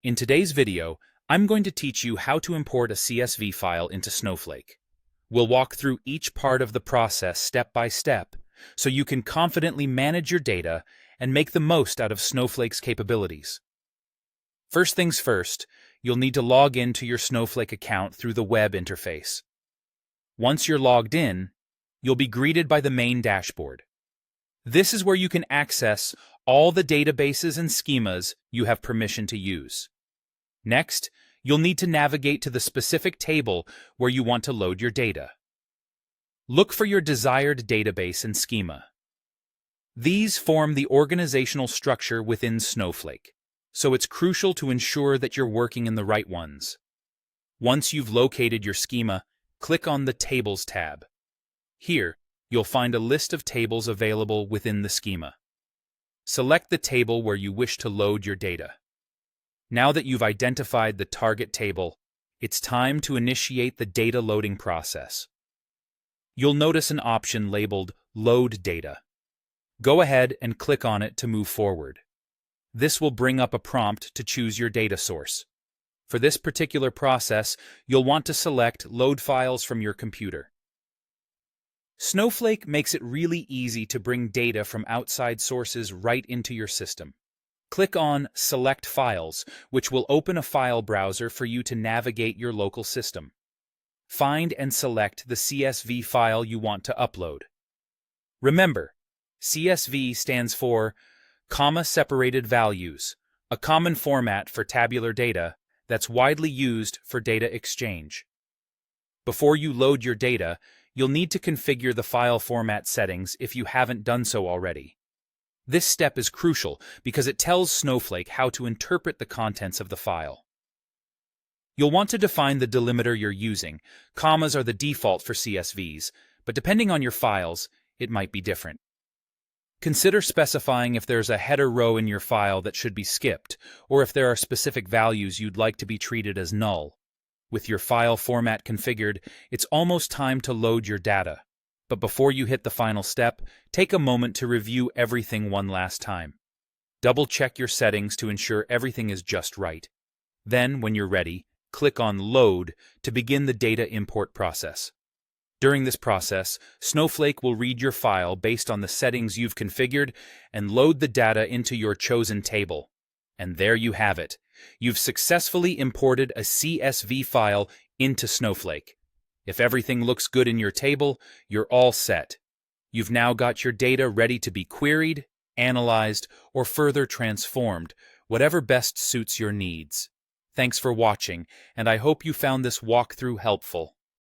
In today's video, I'm going to teach you how to import a CSV file into Snowflake. We'll walk through each part of the process step by step, so you can confidently manage your data and make the most out of Snowflake's capabilities. First things first, you'll need to log into your Snowflake account through the web interface. Once you're logged in, you'll be greeted by the main dashboard. This is where you can access all the databases and schemas you have permission to use. Next, you'll need to navigate to the specific table where you want to load your data. Look for your desired database and schema. These form the organizational structure within Snowflake, so it's crucial to ensure that you're working in the right ones. Once you've located your schema, click on the Tables tab. Here, you'll find a list of tables available within the schema. Select the table where you wish to load your data. Now that you've identified the target table, it's time to initiate the data loading process. You'll notice an option labeled Load Data. Go ahead and click on it to move forward. This will bring up a prompt to choose your data source. For this particular process, you'll want to select Load Files from your computer. Snowflake makes it really easy to bring data from outside sources right into your system. Click on Select Files, which will open a file browser for you to navigate your local system. Find and select the CSV file you want to upload. Remember, CSV stands for comma-separated values, a common format for tabular data that's widely used for data exchange. Before you load your data, you'll need to configure the file format settings if you haven't done so already. This step is crucial because it tells Snowflake how to interpret the contents of the file. You'll want to define the delimiter you're using. Commas are the default for CSVs, but depending on your files, it might be different. Consider specifying if there's a header row in your file that should be skipped, or if there are specific values you'd like to be treated as null. With your file format configured, it's almost time to load your data. But before you hit the final step, take a moment to review everything one last time. Double-check your settings to ensure everything is just right. Then, when you're ready, click on Load to begin the data import process. During this process, Snowflake will read your file based on the settings you've configured and load the data into your chosen table. And there you have it. You've successfully imported a CSV file into Snowflake. If everything looks good in your table, you're all set. You've now got your data ready to be queried, analyzed, or further transformed, whatever best suits your needs. Thanks for watching, and I hope you found this walkthrough helpful.